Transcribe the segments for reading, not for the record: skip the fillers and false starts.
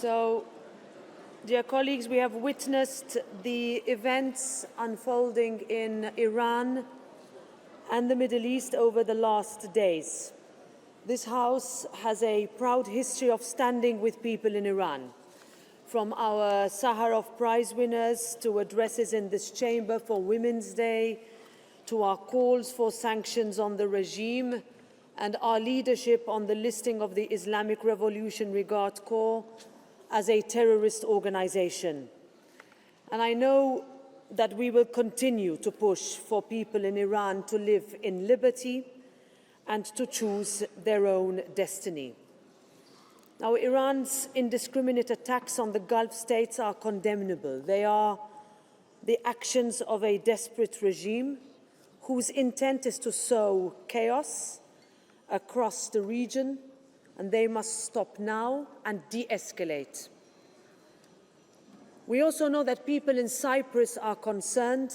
So, dear colleagues, we have witnessed the events unfolding in Iran and the Middle East over the last days. This House has a proud history of standing with people in Iran, from our Sakharov Prize winners to addresses in this chamber for Women's Day, to our calls for sanctions on the regime and our leadership on the listing of the Islamic Revolutionary Guard Corps as a terrorist organization. And I know that we will continue to push for people in Iran to live in liberty and to choose their own destiny. Now, Iran's indiscriminate attacks on the Gulf states are condemnable. They are the actions of a desperate regime whose intent is to sow chaos across the region, and they must stop now and de-escalate. We also know that people in Cyprus are concerned,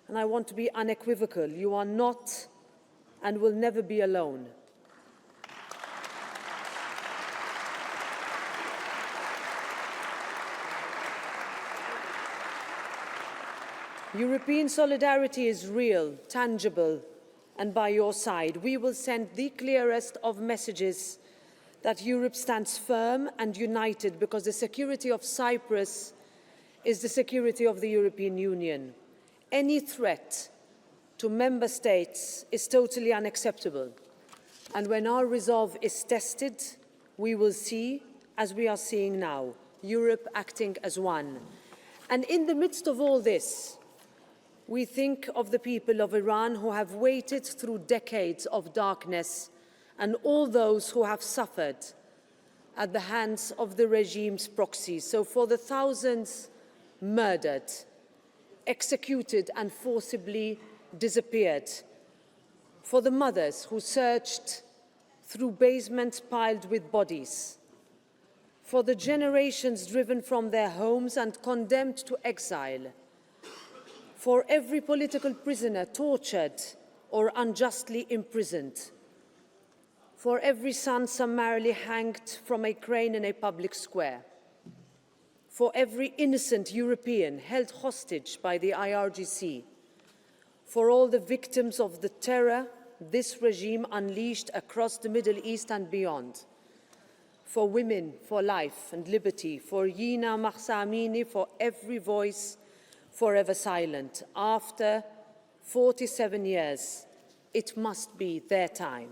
and I want to be unequivocal. You are not and will never be alone. European solidarity is real, tangible, and by your side. We will send the clearest of messages that Europe stands firm and united, because the security of Cyprus is the security of the European Union. Any threat to member states is totally unacceptable. And when our resolve is tested, we will see, as we are seeing now, Europe acting as one. And in the midst of all this, we think of the people of Iran who have waited through decades of darkness, and all those who have suffered at the hands of the regime's proxies. So for the thousands murdered, executed and forcibly disappeared, for the mothers who searched through basements piled with bodies, for the generations driven from their homes and condemned to exile, for every political prisoner tortured or unjustly imprisoned, for every son summarily hanged from a crane in a public square, for every innocent European held hostage by the IRGC, for all the victims of the terror this regime unleashed across the Middle East and beyond, for women, for life and liberty, for Yina Mahsa Amini, for every voice forever silent. After 47 years, it must be their time.